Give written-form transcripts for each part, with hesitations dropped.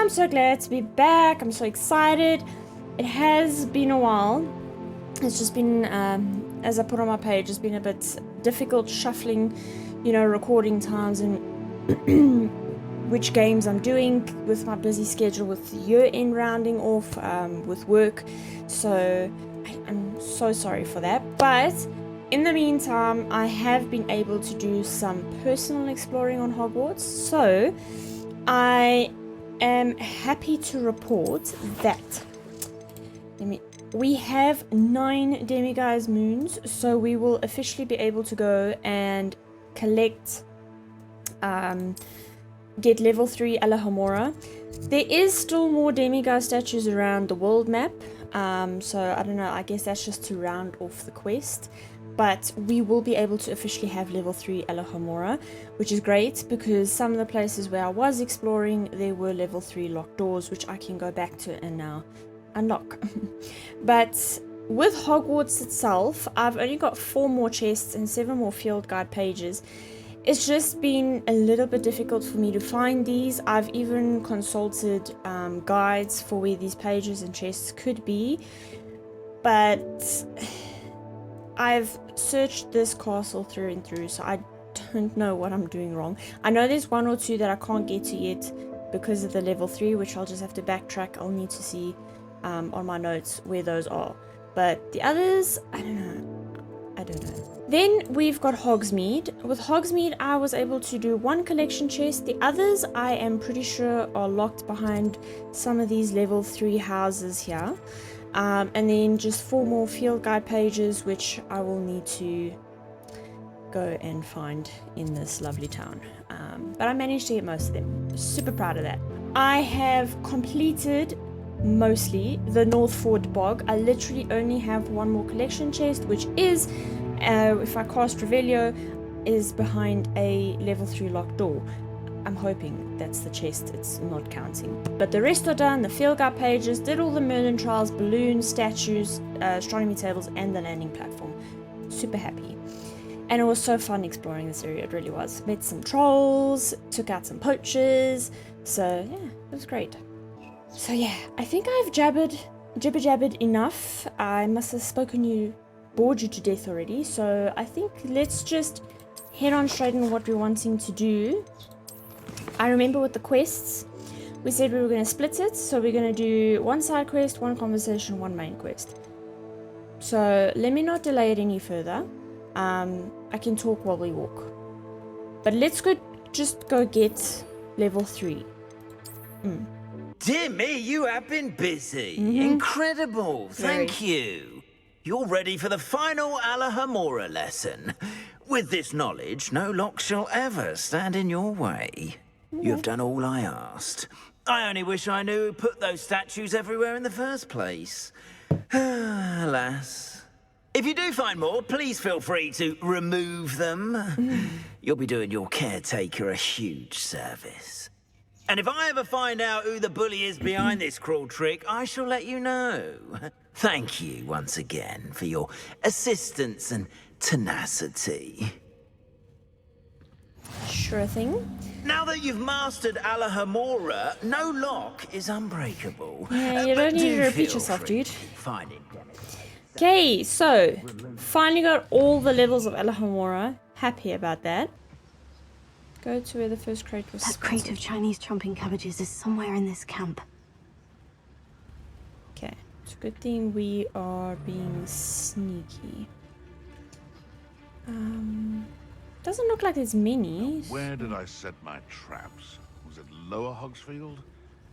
I'm so glad to be back. I'm so excited. It has been a while. It's just been, as I put on my page, it's been a bit difficult shuffling, recording times and which games I'm doing with my busy schedule, with year-end rounding off, with work. So I'm so sorry for that. But in the meantime, I have been able to do some personal exploring on Hogwarts. So I am happy to report that we have 9 Demiguise moons, so we will officially be able to go and collect, get level 3 Alohomora. There is still more Demiguise statues around the world map, so I don't know, I guess that's just to round off the quest. But we will be able to officially have level 3 Alohomora, which is great because some of the places where I was exploring, there were level 3 locked doors, which I can go back to and now unlock. But with Hogwarts itself, I've only got 4 more chests and 7 more field guide pages. It's just been a little bit difficult for me to find these. I've even consulted guides for where these pages and chests could be, but I've searched this castle through and through, so I don't know what I'm doing wrong. I know there's 1 or 2 that I can't get to yet because of the level 3, which I'll just have to backtrack. I'll need to see on my notes where those are. But the others, I don't know. Then we've got Hogsmeade. With Hogsmeade, I was able to do 1 collection chest. The others, I am pretty sure, are locked behind some of these level 3 houses here. And then just 4 more field guide pages, which I will need to go and find in this lovely town. But I managed to get most of them. Super proud of that. I have completed mostly the Northford Bog. I literally only have 1 more collection chest, which is, if I cast Revelio, is behind a level 3 locked door. I'm hoping that's the chest, it's not counting. But the rest are done, the field guide pages, did all the Merlin trials, balloons, statues, astronomy tables, and the landing platform. Super happy. And it was so fun exploring this area, it really was. Met some trolls, took out some poachers, so yeah, it was great. So yeah, I think I've jibber-jabbered enough. I must have bored you to death already, so I think let's just head on straight into what we're wanting to do. I remember with the quests, we said we were going to split it, so we're going to do 1 side quest, 1 conversation, 1 main quest. So let me not delay it any further. I can talk while we walk. But let's just go get level 3. Dear me, you have been busy. Incredible. Thank you. You're ready for the final Alohomora lesson. With this knowledge, no lock shall ever stand in your way. You have done all I asked. I only wish I knew who put those statues everywhere in the first place. Alas. If you do find more, please feel free to remove them. You'll be doing your caretaker a huge service. And if I ever find out who the bully is behind this cruel trick, I shall let you know. Thank you once again for your assistance and tenacity. Sure thing. Now that you've mastered Alohomora, no lock is unbreakable. Yeah, you don't need to repeat yourself, dude. Okay, so finally got all the levels of Alohomora. Happy about that. Go to where the first crate was. That crate of Chinese chomping cabbages is somewhere in this camp. Okay, it's a good thing we are being sneaky. Doesn't look like there's many. Where did I set my traps? Was it Lower Hogsfield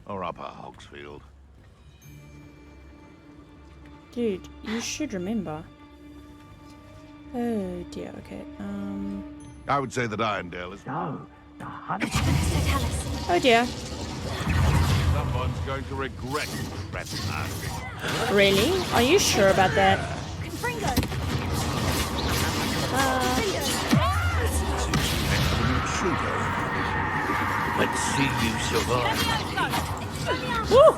or Upper Hogsfield? Dude, you should remember. Oh dear, okay. I would say that Irondale is... No, the hunt. Oh dear. Someone's going to regret trespassing. Really? Are you sure about that? Let's see you survive. Woo!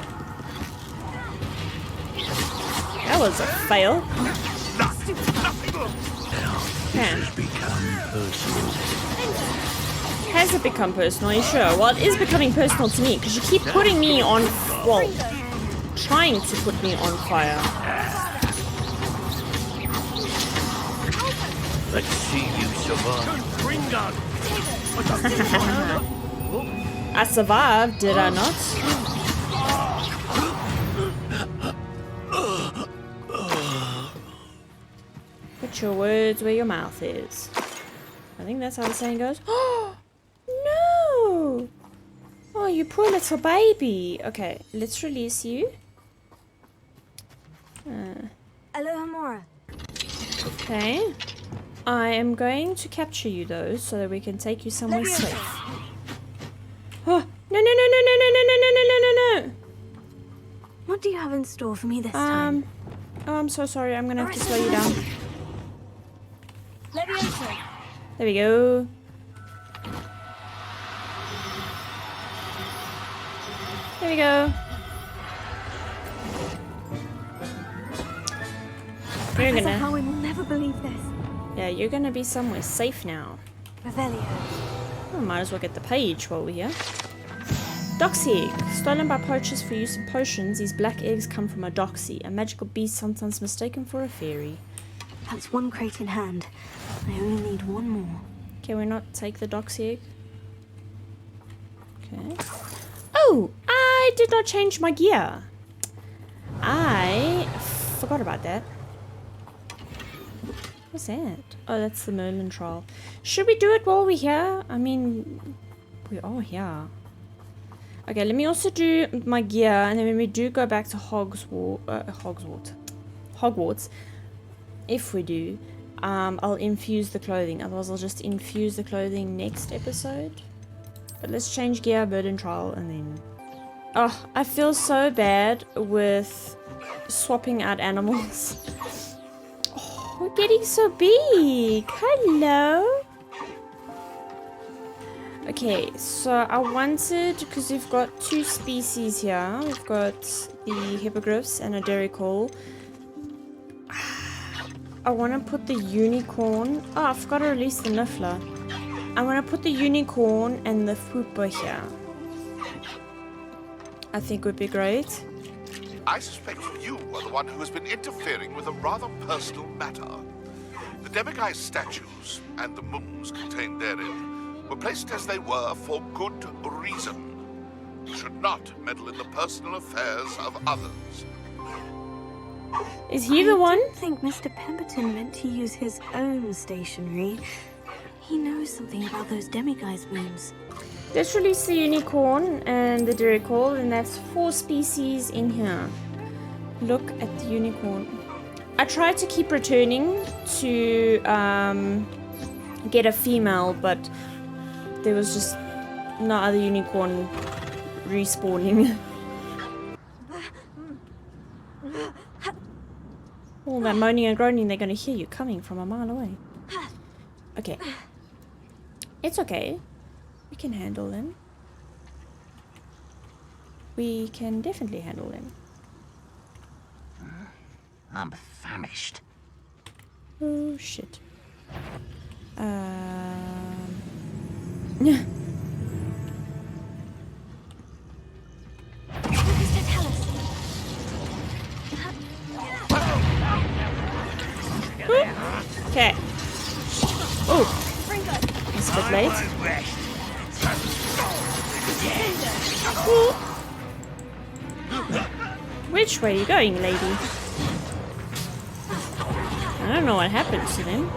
That was a fail. Now, this has become personal. Has it become personal? Are you sure? Well, it is becoming personal to me because you keep putting me on, well, trying to put me on fire. Let's see you survive. I survived, did I not? Put your words where your mouth is. I think that's how the saying goes. Oh, no! Oh, you poor little baby. Okay, let's release you. Alohomora. Okay. I am going to capture you though, so that we can take you somewhere safe. Oh, no, no, no, no, no, no, no, no, no, no, no, no. What do you have in store for me this time? Oh, I'm so sorry. I'm gonna have to slow you down. There we go. There we go. You're gonna. Howard will never believe this. Yeah, you're gonna be somewhere safe now. Revelio. Oh, might as well get the page while we're here. Doxy egg. Stolen by poachers for use in potions, these black eggs come from a doxy, a magical beast sometimes mistaken for a fairy. That's one crate in hand. I only need one more. Can we not take the doxy egg? Okay. Oh, I did not change my gear. I forgot about that. What's that? Oh, that's the Merlin trial. Should we do it while we're here? I mean, we are here. Okay, let me also do my gear, and then when we do go back to Hogwarts, if we do, I'll infuse the clothing. Otherwise, I'll just infuse the clothing next episode. But let's change gear, Merlin trial, and then... Oh, I feel so bad with swapping out animals. Oh, we're getting so big. Hello. Okay, so I wanted, because we've got two species here. We've got the hippogriffs and a derrickle. I want to put the unicorn. Oh, I forgot to release the niffler. I'm going to put the unicorn and the fupa here. I think would be great. I suspect you are the one who has been interfering with a rather personal matter. The Demiguise statues and the mums contained therein were placed as they were for good reason. You should not meddle in the personal affairs of others. Is he the one? I don't think Mr. Pemberton meant to use his own stationery. He knows something about those Demiguise moons. Let's release the unicorn and the derrickle, and that's 4 species in here. Look at the unicorn. I tried to keep returning to get a female, but there was just no other unicorn respawning. All that moaning and groaning, they're going to hear you coming from a mile away. Okay. It's okay. We can handle them. We can definitely handle them. I'm famished. Oh, shit. Okay. Oh, it's a bit late. Which way are you going, lady? I don't know what happened to them.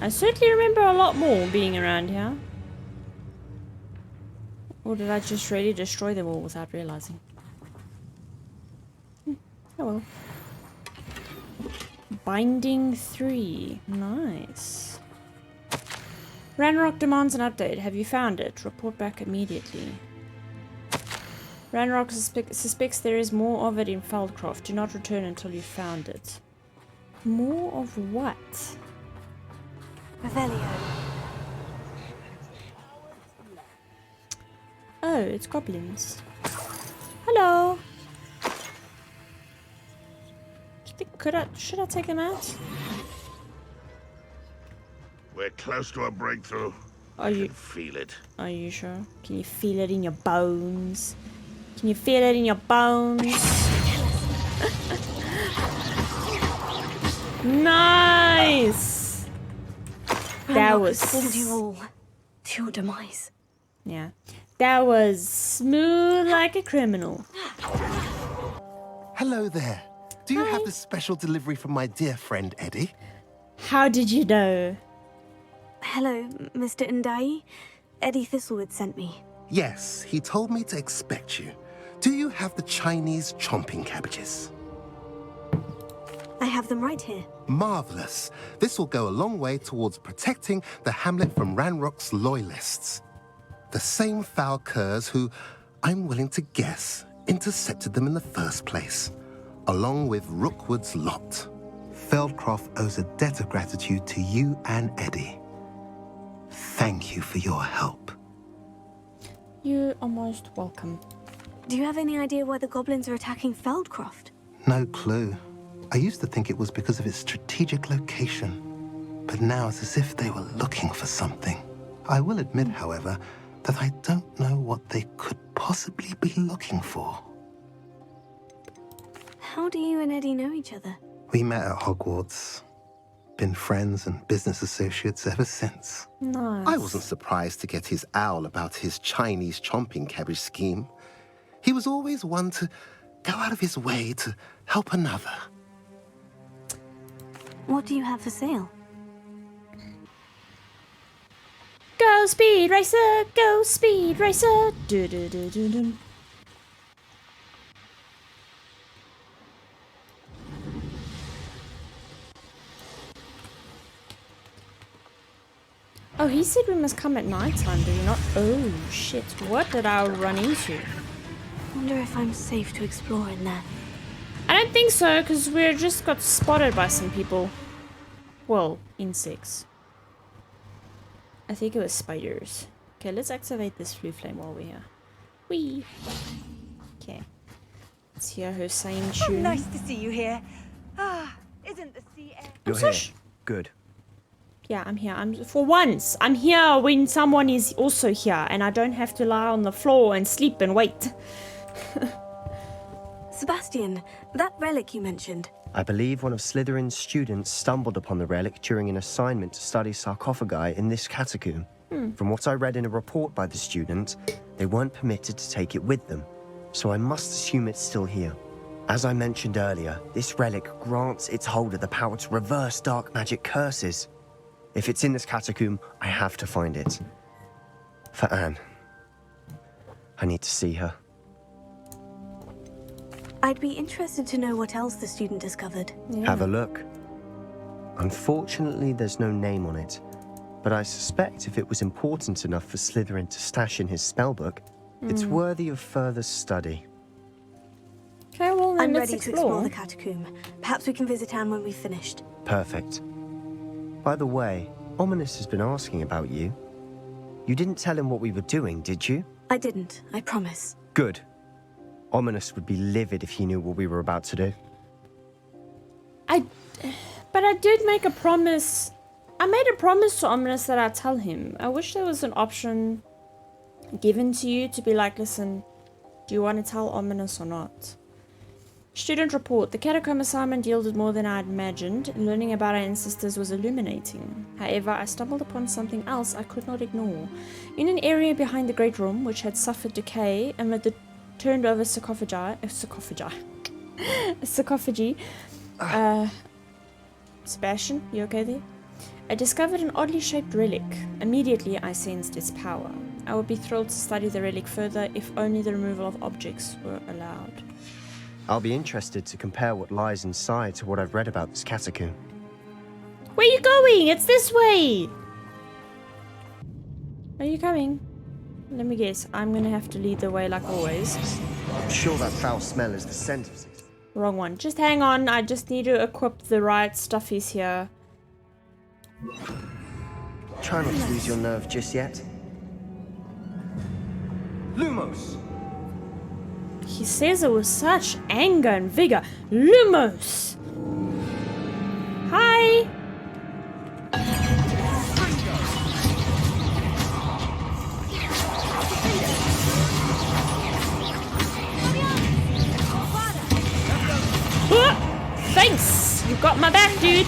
I certainly remember a lot more being around here. Or did I just really destroy them all without realizing? Oh well. Binding 3. Nice. Ranrock demands an update. Have you found it? Report back immediately. Ranrock suspects there is more of it in Feldcroft. Do not return until you've found it. More of what? Revelio. Oh, it's goblins. Hello. Should I take them out? We're close to a breakthrough. I can feel it. Are you sure? Can you feel it in your bones? Can you feel it in your bones? Nice! That was... fooled you all to your demise. Yeah. That was smooth like a criminal. Hello there. Do you have the special delivery from my dear friend Eddie? How did you know? Hello, Mr. Ndai. Eddie Thistlewood sent me. Yes, he told me to expect you. Do you have the Chinese chomping cabbages? I have them right here. Marvelous. This will go a long way towards protecting the hamlet from Ranrock's loyalists. The same foul curs who, I'm willing to guess, intercepted them in the first place, along with Rookwood's lot. Feldcroft owes a debt of gratitude to you and Eddie. Thank you for your help. You are most welcome. Do you have any idea why the goblins are attacking Feldcroft? No clue. I used to think it was because of its strategic location, but now it's as if they were looking for something. I will admit, however, that I don't know what they could possibly be looking for. How do you and Eddie know each other? We met at Hogwarts. Been friends and business associates ever since. Nice. I wasn't surprised to get his owl about his Chinese chomping cabbage scheme. He was always one to go out of his way to help another. What do you have for sale? Go speed racer, go speed racer. Do do do do do. Oh, he said we must come at night time, did he not? Oh shit, what did I run into? Wonder if I'm safe to explore in there. I don't think so, because we just got spotted by some people. Well, insects. I think it was spiders. Okay, let's activate this flue flame while we're here. Whee! Okay. Let's hear her same tune. Nice to see you here. Ah, isn't the sea air... You're here. Good. Yeah, I'm here. For once, I'm here when someone is also here, and I don't have to lie on the floor and sleep and wait. Sebastian, that relic you mentioned. I believe one of Slytherin's students stumbled upon the relic during an assignment to study sarcophagi in this catacomb. From what I read in a report by the student, they weren't permitted to take it with them, so I must assume it's still here. As I mentioned earlier, this relic grants its holder the power to reverse dark magic curses. If it's in this catacomb, I have to find it. For Anne. I need to see her. I'd be interested to know what else the student discovered. Yeah. Have a look. Unfortunately, there's no name on it, but I suspect if it was important enough for Slytherin to stash in his spellbook, it's worthy of further study. Okay, well, then I'm let's ready to explore the catacomb. Perhaps we can visit Anne when we've finished. Perfect. By the way, Ominis has been asking about you. You didn't tell him what we were doing, did you? I didn't, I promise. Good. Ominis would be livid if he knew what we were about to do. But I did make a promise. I made a promise to Ominis that I'd tell him. I wish there was an option given to you to be like, listen, do you want to tell Ominis or not? Student report. The catacomb assignment yielded more than I had imagined. Learning about our ancestors was illuminating. However, I stumbled upon something else I could not ignore. In an area behind the great room, which had suffered decay amid the turned over sarcophagi. Sebastian, you okay there? I discovered an oddly shaped relic. Immediately, I sensed its power. I would be thrilled to study the relic further if only the removal of objects were allowed. I'll be interested to compare what lies inside to what I've read about this catacomb. Where are you going? It's this way! Are you coming? Let me guess. I'm gonna have to lead the way like always. I'm sure that foul smell is the scent of it. Wrong one. Just hang on. I just need to equip the right stuffies here. Try not to lose your nerve just yet. Lumos! He says it with such anger and vigor. Lumos! Hi! my back, dude.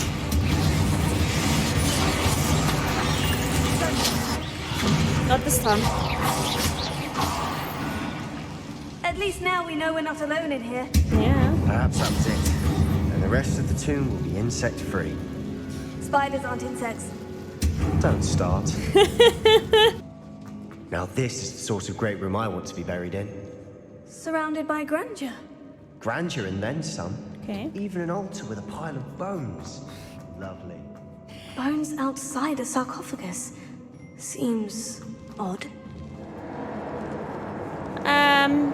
Not this time. At least now we know we're not alone in here. Yeah. Perhaps that's it. And the rest of the tomb will be insect-free. Spiders aren't insects. Don't start. Now this is the sort of great room I want to be buried in. Surrounded by grandeur. Grandeur and then some. Okay. Even an altar with a pile of bones. Lovely. Bones outside a sarcophagus. Seems odd. Okay.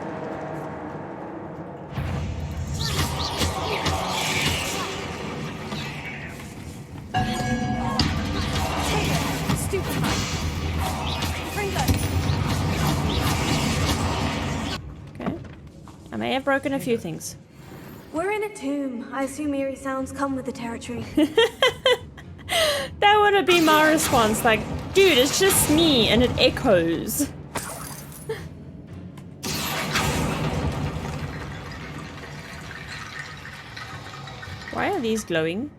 I may have broken a few things. We're in a tomb. I assume eerie sounds come with the territory. That would have been my response, like, dude, it's just me, and it echoes. Why are these glowing?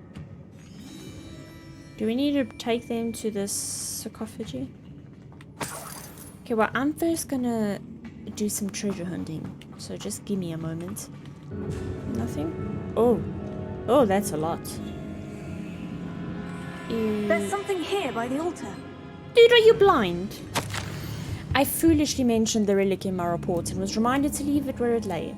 Do we need to take them to this sarcophagus? Okay, well, I'm first gonna do some treasure hunting, so just give me a moment. Nothing? Oh, that's a lot. There's something here by the altar. Dude, are you blind? I foolishly mentioned the relic in my report and was reminded to leave it where it lay.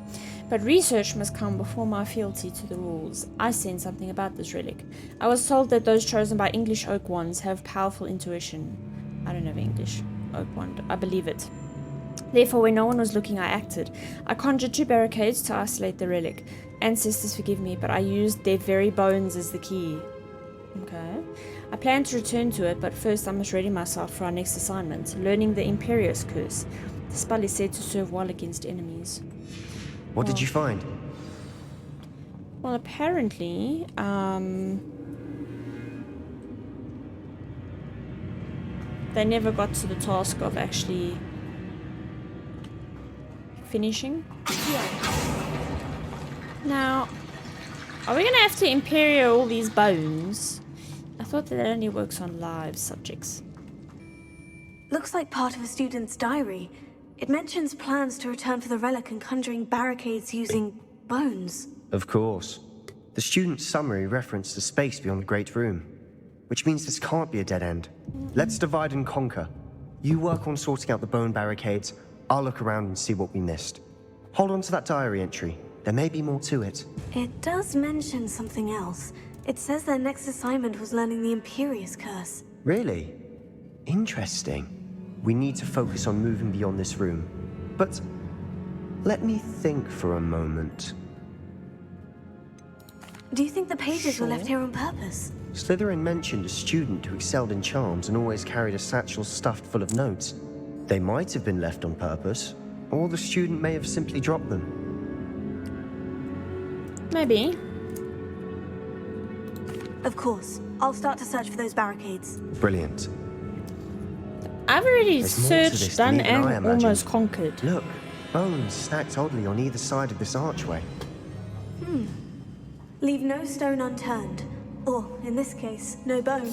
But research must come before my fealty to the rules. I sensed something about this relic. I was told that those chosen by English oak wands have powerful intuition. I don't have English oak wand. I believe it. Therefore, when no one was looking, I acted. I conjured 2 barricades to isolate the relic. Ancestors forgive me, but I used their very bones as the key. Okay. I plan to return to it, but first I must ready myself for our next assignment, learning the Imperious Curse. The spell is said to serve well against enemies. What did you find? Well, apparently, they never got to the task of actually finishing. Now, are we gonna have to Imperio all these bones? I thought that only works on live subjects. Looks like part of a student's diary. It mentions plans to return for the relic and conjuring barricades using bones. Of course. The student's summary referenced the space beyond the Great Room, which means this can't be a dead end. Let's divide and conquer. You work on sorting out the bone barricades, I'll look around and see what we missed. Hold on to that diary entry. There may be more to it. It does mention something else. It says their next assignment was learning the Imperious Curse. Really? Interesting. We need to focus on moving beyond this room. But let me think for a moment. Do you think the pages were left here on purpose? Slytherin mentioned a student who excelled in charms and always carried a satchel stuffed full of notes. They might have been left on purpose, or the student may have simply dropped them. Maybe. Of course. I'll start to search for those barricades. Brilliant. I've already There's more to this searched, than done, even I and imagined. almost conquered. Look, bones stacked oddly on either side of this archway. Leave no stone unturned. Or, in this case, no bone.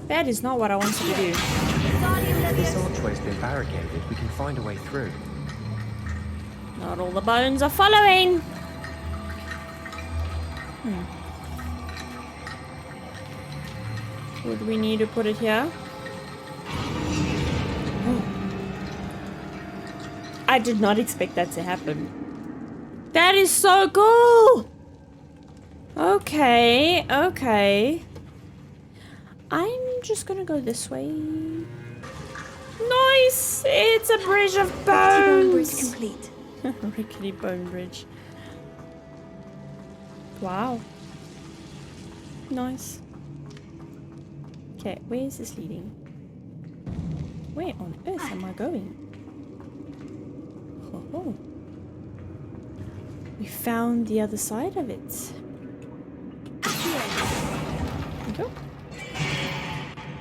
That is not what I wanted to do. If this archway's been barricaded, we can find a way through. Not all the bones are following. Would we need to put it here? I did not expect that to happen. That is so cool! Okay, okay. I'm just gonna go this way. Nice! It's a bridge of Bone bridge bones! complete. Rickety bone bridge. Wow. Nice. Okay, where is this leading? Where on earth am I going? Oh. We found the other side of it. There we go.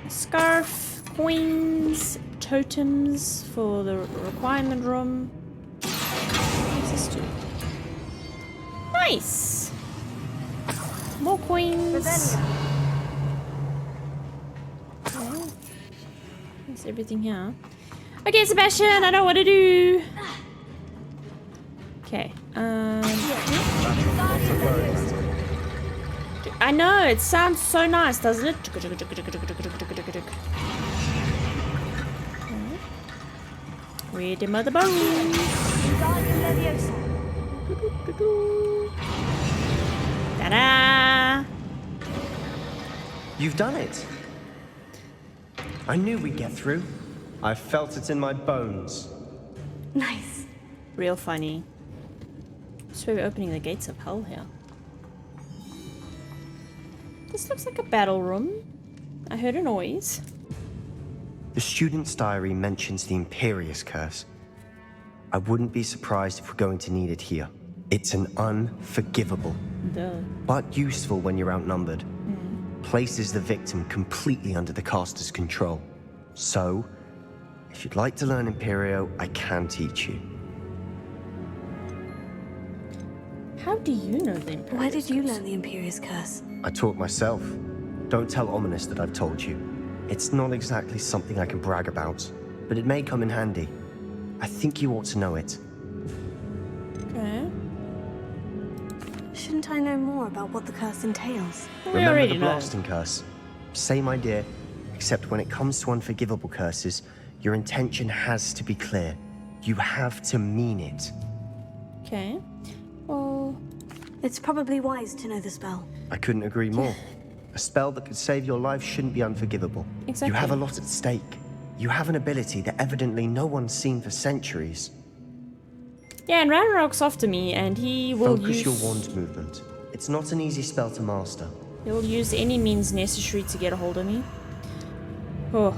Scarf, coins, totems for the requirement room. What's this do? Nice. More coins. Okay. That's everything here. Okay, Sebastian, I know what to do. Okay. I know, it sounds so nice, doesn't it? Where the mother bones? Ta-da! You've done it. I knew we'd get through. I felt it in my bones. Nice. Real funny. So we're opening the gates of hell here. This looks like a battle room. I heard a noise. The student's diary mentions the Imperious Curse. I wouldn't be surprised if we're going to need it here. It's an unforgivable, but useful when you're outnumbered. Places the victim completely under the caster's control. So, if you'd like to learn Imperio, I can teach you. How do you know the Imperious Where did you Curse? learn the Imperious Curse? I taught myself. Don't tell Ominis that I've told you. It's not exactly something I can brag about, but it may come in handy. I think you ought to know it. Okay. Shouldn't I know more about what the curse entails? We Remember already the know. blasting curse? Same idea, except when it comes to unforgivable curses, your intention has to be clear. You have to mean it. Okay. Well, It's probably wise to know the spell. I couldn't agree more. A spell that could save your life shouldn't be unforgivable. Exactly. You have a lot at stake. You have an ability that evidently no one's seen for centuries. yeah, and Ranrock's after me, and he will Focus use... your wand movement. It's not an easy spell to master. He'll use any means necessary to get a hold of me. Oh.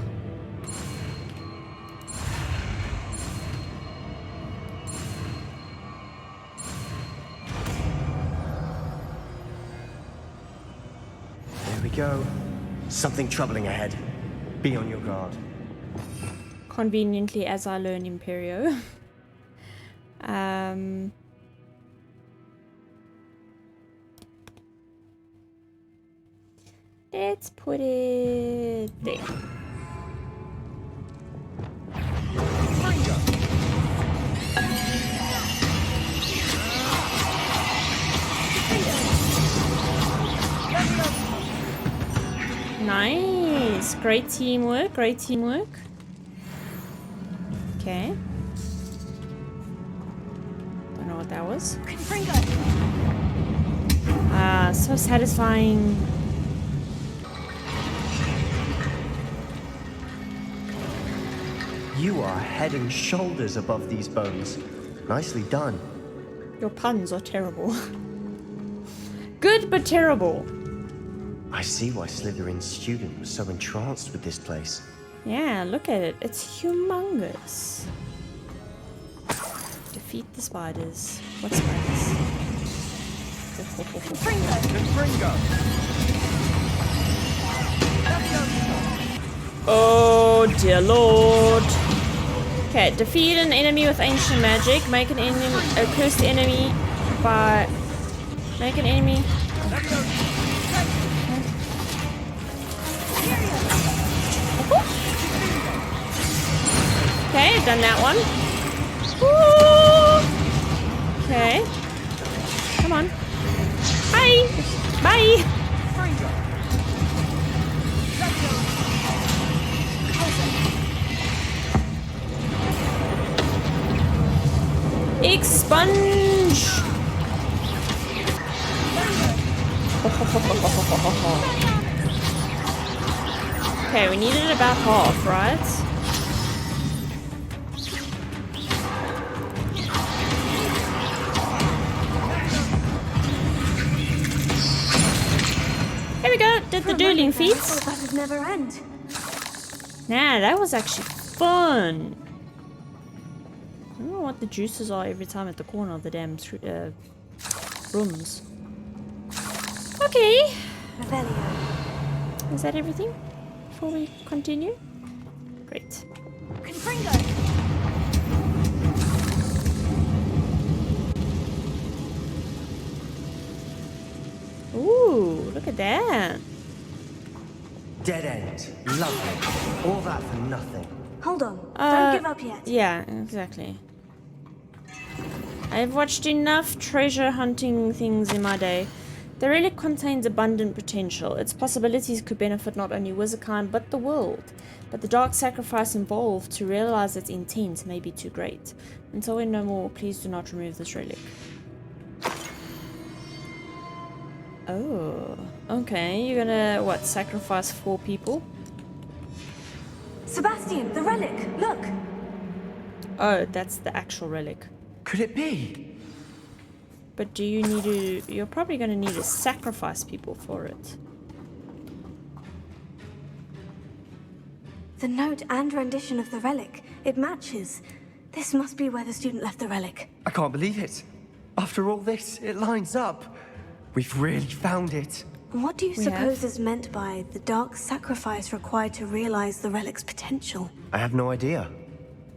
There we go. Something troubling ahead. Be on your guard. Conveniently, as I learn Imperio. Let's put it there. Nice. Great teamwork. Great teamwork. Okay. Don't know what that was. Ah, so satisfying. You are head and shoulders above these bones. Nicely done. Your puns are terrible. Good, but terrible. I see why Slytherin's student was so entranced with this place. Yeah, look at it. It's humongous. Defeat the spiders. What spiders? Oh dear lord. Okay, defeat an enemy with ancient magic. Make an enemy a cursed enemy by make an enemy. Okay, I've done that one. Woo! Okay. Come on. Bye! Bye! Expunge! Okay, we needed about half, right? There we go, did the dueling feats. Oh, that would never end. Nah, that was actually fun. I don't know what the juices are every time at the corner of the damn rooms. Okay. Revelio. Is that everything before we continue? Great. There. Dead end. Lovely. All that for nothing. Hold on. Don't give up yet. Yeah, exactly. I've watched enough treasure hunting things in my day. The relic contains abundant potential. Its possibilities could benefit not only Wizardkind, but the world. But the dark sacrifice involved to realize its intent may be too great. Until we know more, please do not remove this relic. Oh, okay. You're gonna, what, sacrifice 4 people? Sebastian, the relic! Look! Oh, that's the actual relic. Could it be? But do you need to... You're probably gonna need to sacrifice people for it. The note and rendition of the relic. It matches. This must be where the student left the relic. I can't believe it. After all this, it lines up. We've really found it. What do you suppose is meant by the dark sacrifice required to realize the relic's potential? I have no idea.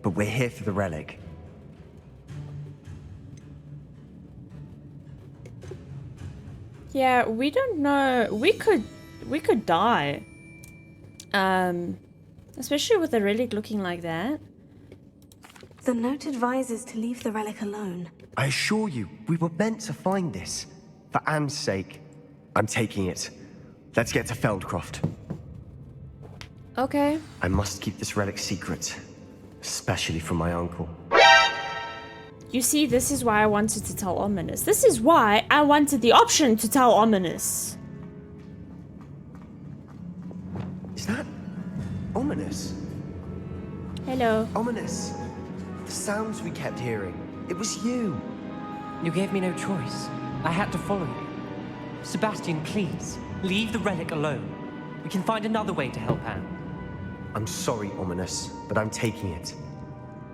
But we're here for the relic. Yeah, we don't know. We could die. Especially with the relic looking like that. The note advises to leave the relic alone. I assure you, we were meant to find this. For Anne's sake. I'm taking it. Let's get to Feldcroft. Okay. I must keep this relic secret. Especially from my uncle. You see, this is why I wanted to tell Ominis. This is why I wanted the option to tell Ominis. Is that... Ominis? Hello. Ominis. The sounds we kept hearing. It was you. You gave me no choice. I had to follow you. Sebastian, please, leave the relic alone. We can find another way to help Anne. I'm sorry, Ominis, but I'm taking it.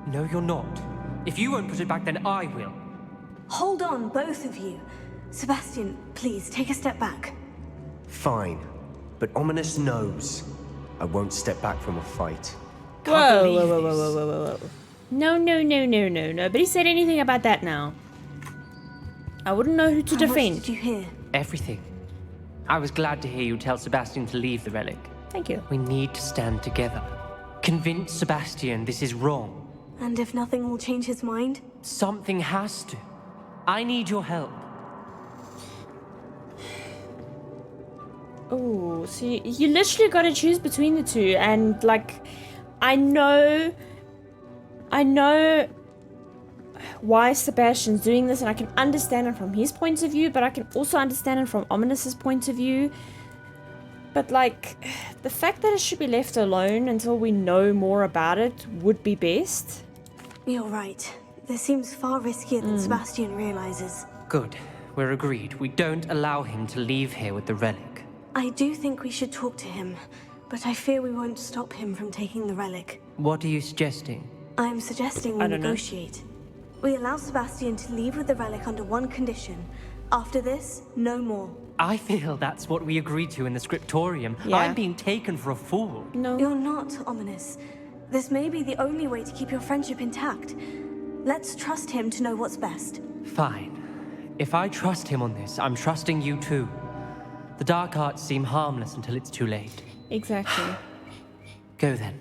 No, you're not. If you won't put it back, then I will. Hold on, both of you. Sebastian, please, take a step back. Fine. But Ominis knows. I won't step back from a fight. Whoa. No. Nobody said anything about that now. I wouldn't know who to How much defend. did you hear? Everything. I was glad to hear you tell Sebastian to leave the relic. Thank you. We need to stand together. Convince Sebastian this is wrong. And if nothing will change his mind? Something has to. I need your help. Oh, so you literally got to choose between the two, and like, I know why Sebastian's doing this, and I can understand it from his point of view, but I can also understand it from Ominis's point of view. But like, the fact that it should be left alone until we know more about it would be best. You're right. This seems far riskier than Sebastian realizes. Good. We're agreed. We don't allow him to leave here with the relic. I do think we should talk to him, but I fear we won't stop him from taking the relic. What are you suggesting? I'm suggesting we negotiate. We allow Sebastian to leave with the relic under one condition. After this, no more. I feel that's what we agreed to in the scriptorium. Yeah. I'm being taken for a fool. No. You're not, Ominis. This may be the only way to keep your friendship intact. Let's trust him to know what's best. Fine. If I trust him on this, I'm trusting you too. The dark arts seem harmless until it's too late. Exactly. Go then.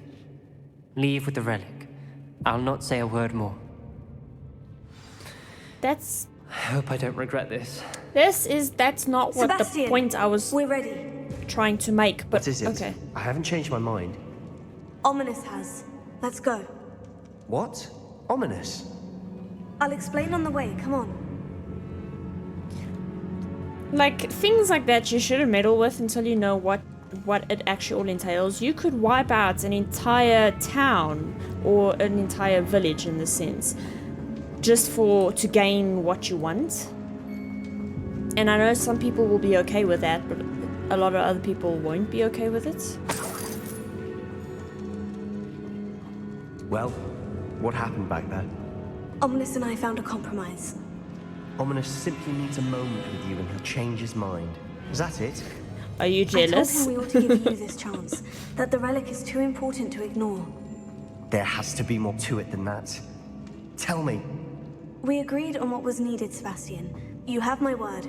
Leave with the relic. I'll not say a word more. That's I hope I don't regret this. that's not what Sebastian, the point I was we're ready. trying to make, but What is it? okay. I haven't changed my mind. Ominis has. Let's go. What? Ominis? I'll explain on the way. Come on. Like, things like that you shouldn't meddle with until you know what it actually all entails. You could wipe out an entire town or an entire village in this sense, just to gain what you want. And I know some people will be okay with that, but a lot of other people won't be okay with it. Well, what happened back there? Ominis and I found a compromise. Ominis simply needs a moment with you and he'll change his mind. Is that it? Are you jealous? I told him we ought to give you this chance, that the relic is too important to ignore. There has to be more to it than that. Tell me. We agreed on what was needed, Sebastian. You have my word.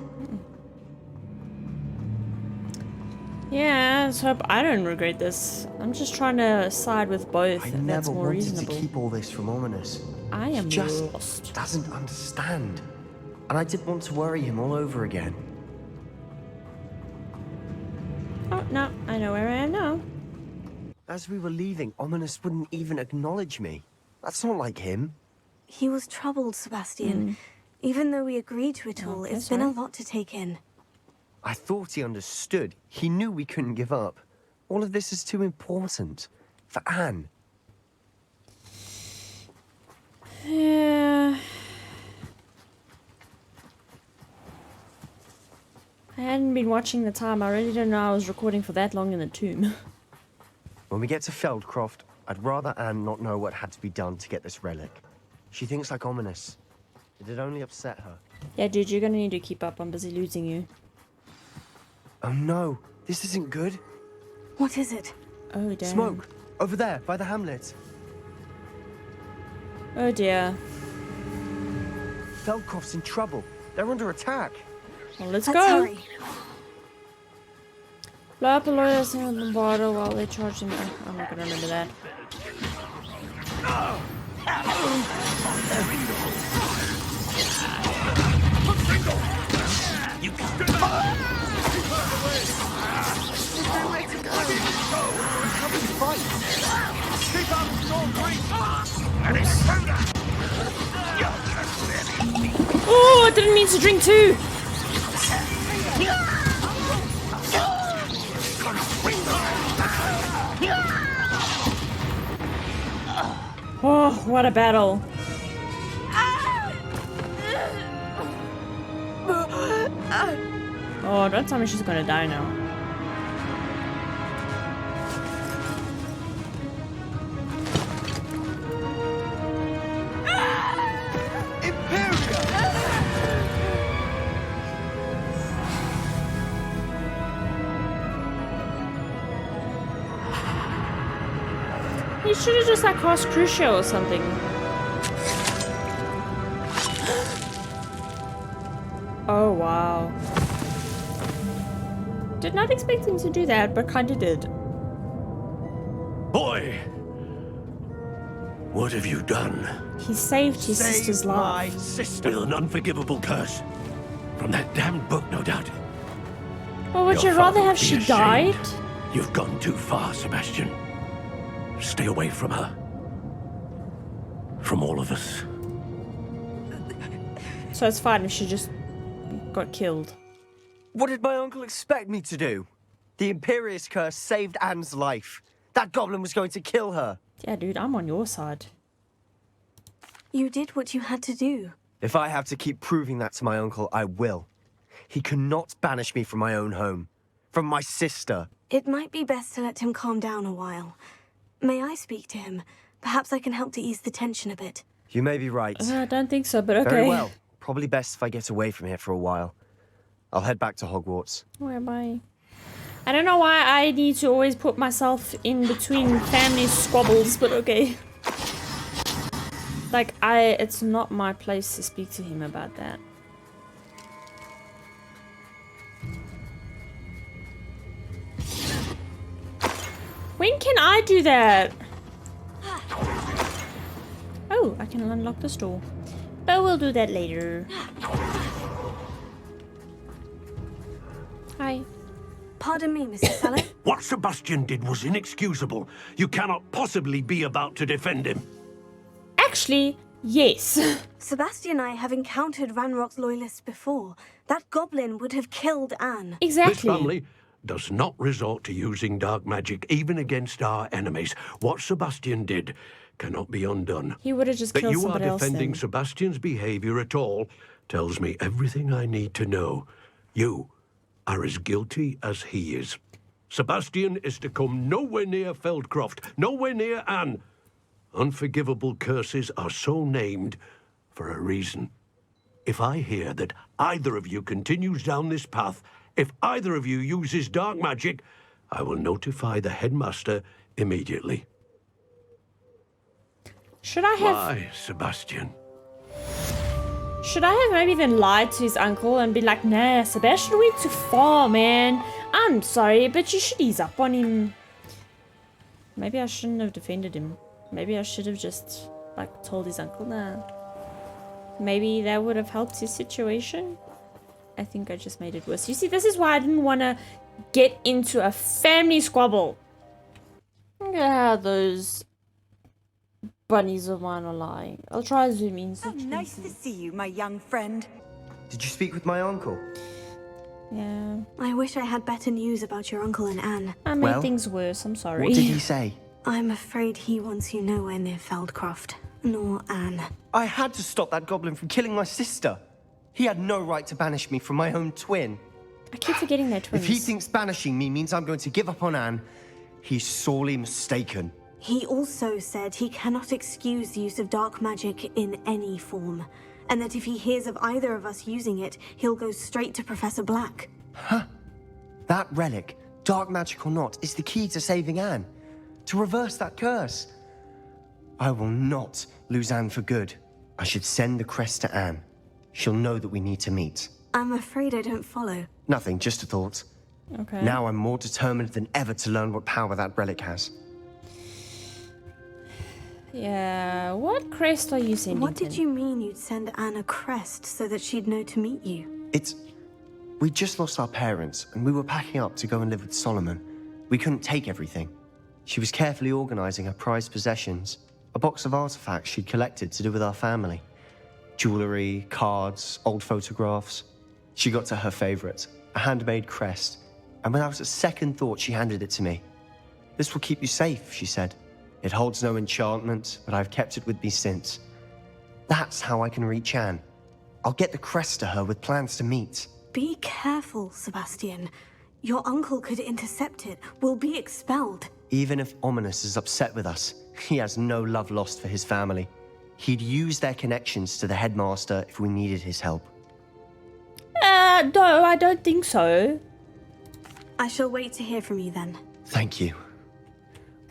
Yeah, let's hope I don't regret this. I'm just trying to side with both. I That's never more wanted reasonable. to keep all this from Ominis. I am He just lost. doesn't understand. And I didn't want to worry him all over again. Oh, no, I know where I am now. As we were leaving, Ominis wouldn't even acknowledge me. That's not like him. He was troubled, Sebastian. Even though we agreed to it all, it's been a lot to take in. I thought he understood. He knew we couldn't give up. All of this is too important. For Anne. Yeah. I hadn't been watching the time. I really don't know I was recording for that long in the tomb. When we get to Feldcroft, I'd rather Anne not know what had to be done to get this relic. She thinks like Ominis. It'd only upset her. Yeah, dude, you're gonna need to keep up. I'm busy losing you. Oh no, this isn't good. What is it? Oh, damn. Smoke! Over there, by the hamlet. Oh, dear. Feldcroft's in trouble. They're under attack. Well, let's Let's go. hurry. Blow up a lawyer's in the border while they charge him. Oh, I'm not gonna remember that. Oh, I didn't mean to drink too. Oh, what a battle. Oh, don't tell me she's gonna die now. He should have just like cast Crucio or something. Oh wow. Did not expect him to do that, but kinda did. Boy! What have you done? He saved his sister's life. My sister with an unforgivable curse. From that damned book, no doubt. Well, would Your you rather father have would be she ashamed. died? You've gone too far, Sebastian. Stay away from her. From all of us. So it's fine if she just got killed. What did my uncle expect me to do? The Imperious curse saved Anne's life. That goblin was going to kill her. Yeah, dude, I'm on your side. You did what you had to do. If I have to keep proving that to my uncle, I will. He cannot banish me from my own home. From my sister. It might be best to let him calm down a while. May I speak to him? Perhaps I can help to ease the tension a bit. You may be right. I don't think so, but okay. Very well. Probably best if I get away from here for a while. I'll head back to Hogwarts. Whereby, I don't know why I need to always put myself in between family squabbles, but okay. Like, it's not my place to speak to him about that. When can I do that? Oh, I can unlock this door. But we'll do that later. Hi. Pardon me, Mr. Sallow. What Sebastian did was inexcusable. You cannot possibly be about to defend him. Actually, yes. Sebastian and I have encountered Ranrock's loyalists before. That goblin would have killed Anne. This Exactly. family does not resort to using dark magic even against our enemies. What Sebastian did cannot be undone. He would have just That killed you are somebody else defending then. Sebastian's behavior at all tells me everything I need to know. You are as guilty as he is. Sebastian is to come nowhere near Feldcroft, nowhere near Anne. Unforgivable curses are so named for a reason. If I hear that either of you continues down this path, if either of you uses dark magic, I will notify the headmaster immediately. Should I have Why, Sebastian? maybe then lied to his uncle and be like, nah, Sebastian went too far, man. I'm sorry, but you should ease up on him. Maybe I shouldn't have defended him. Maybe I should have just, like, told his uncle, nah. Maybe that would have helped his situation. I think I just made it worse. You see, this is why I didn't want to get into a family squabble. Look at how those bunnies of mine are lying. I'll try to zoom in. Oh, nice to see you, my young friend. Did you speak with my uncle? Yeah. I wish I had better news about your uncle and Anne. I made things worse, I'm sorry. What did he say? I'm afraid he wants you nowhere near Feldcroft, nor Anne. I had to stop that goblin from killing my sister. He had no right to banish me from my own twin. I keep forgetting they're twins. If he thinks banishing me means I'm going to give up on Anne, he's sorely mistaken. He also said he cannot excuse the use of dark magic in any form, and that if he hears of either of us using it, he'll go straight to Professor Black. Huh? That relic, dark magic or not, is the key to saving Anne. To reverse that curse. I will not lose Anne for good. I should send the crest to Anne. She'll know that we need to meet. I'm afraid I don't follow. Nothing, just a thought. Okay. Now I'm more determined than ever to learn what power that relic has. Yeah, what crest are you sending? What did you mean you'd send Anne a crest so that she'd know to meet you? We'd just lost our parents, and we were packing up to go and live with Solomon. We couldn't take everything. She was carefully organizing her prized possessions, a box of artifacts she'd collected to do with our family. Jewelry, cards, old photographs. She got to her favorite, a handmade crest, and without a second thought, she handed it to me. This will keep you safe, she said. It holds no enchantment, but I've kept it with me since. That's how I can reach Anne. I'll get the crest to her with plans to meet. Be careful, Sebastian. Your uncle could intercept it. We'll be expelled. Even if Ominis is upset with us, he has no love lost for his family. He'd use their connections to the headmaster if we needed his help. No, I don't think so. I shall wait to hear from you then. Thank you.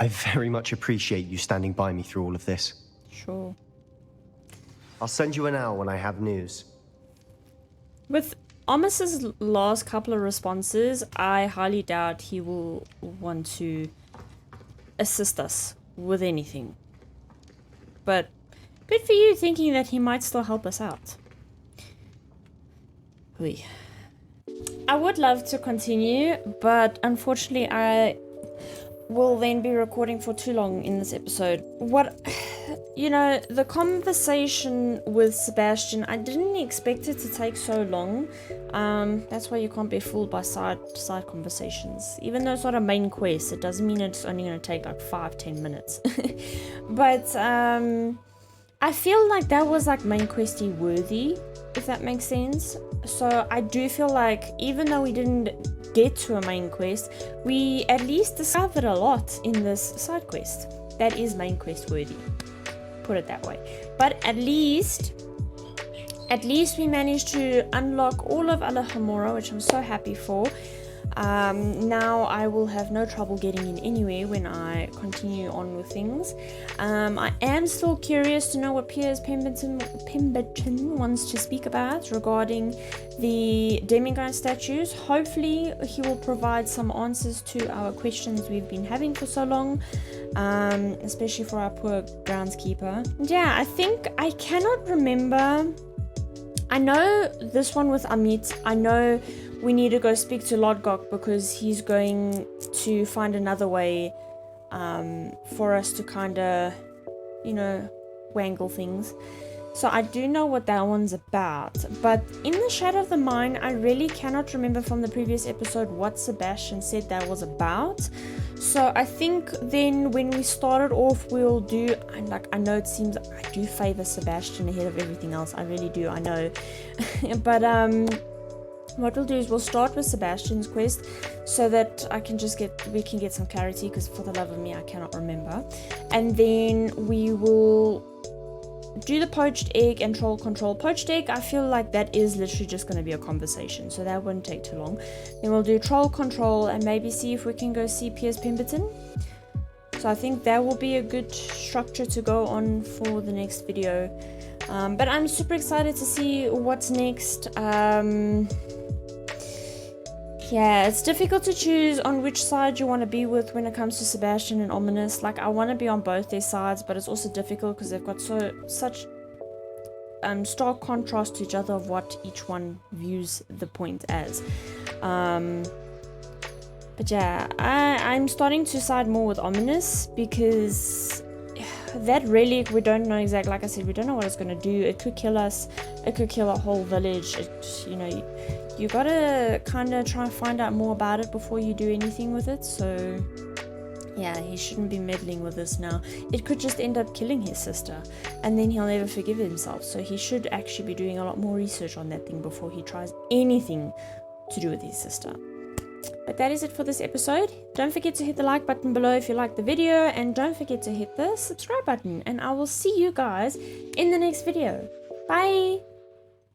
I very much appreciate you standing by me through all of this. Sure. I'll send you an hour when I have news. With Omis's last couple of responses, I highly doubt he will want to assist us with anything. But good for you thinking that he might still help us out. Hui. I would love to continue, but unfortunately I will then be recording for too long in this episode. The conversation with Sebastian, I didn't expect it to take so long. That's why you can't be fooled by side conversations. Even though it's not a main quest, it doesn't mean it's only going to take like 5-10 minutes. But I feel like that was like main questy worthy, if that makes sense. So I do feel like even though we didn't get to a main quest, we at least discovered a lot in this side quest that is main quest worthy, put it that way. But at least we managed to unlock all of Alejandra, which I'm so happy for. Now I will have no trouble getting in anywhere when I continue on with things. I am still curious to know what Piers Pemberton wants to speak about regarding the demigod statues. Hopefully he will provide some answers to our questions we've been having for so long, especially for our poor groundskeeper. Yeah, I think I cannot remember. I know this one with Amit. I know we need to go speak to Lodgok because he's going to find another way for us to kind of, wangle things. So I do know what that one's about. But in the Shadow of the Mine, I really cannot remember from the previous episode what Sebastian said that was about. So I think then when we started off, we'll do, I know it seems I do favor Sebastian ahead of everything else. I really do, I know. But what we'll do is we'll start with Sebastian's quest so that we can get some clarity, because for the love of me I cannot remember. And then we will do the poached egg and troll control. Poached egg, I feel like that is literally just going to be a conversation, so that wouldn't take too long. Then we'll do troll control and maybe see if we can go see Piers Pemberton. So I think that will be a good structure to go on for the next video. But I'm super excited to see what's next. Yeah, it's difficult to choose on which side you want to be with when it comes to Sebastian and Ominis. Like, I want to be on both their sides, but it's also difficult because they've got such stark contrast to each other of what each one views the point as. But yeah, I'm starting to side more with Ominis because that relic, we don't know exactly, like I said, we don't know what it's going to do. It could kill us, it could kill a whole village. You know, you gotta kind of try and find out more about it before you do anything with it. So yeah, he shouldn't be meddling with this now. It could just end up killing his sister, and then he'll never forgive himself. So he should actually be doing a lot more research on that thing before he tries anything to do with his sister. But that is it for this episode. Don't forget to hit the like button below if you liked the video, and don't forget to hit the subscribe button, and I will see you guys in the next video. Bye!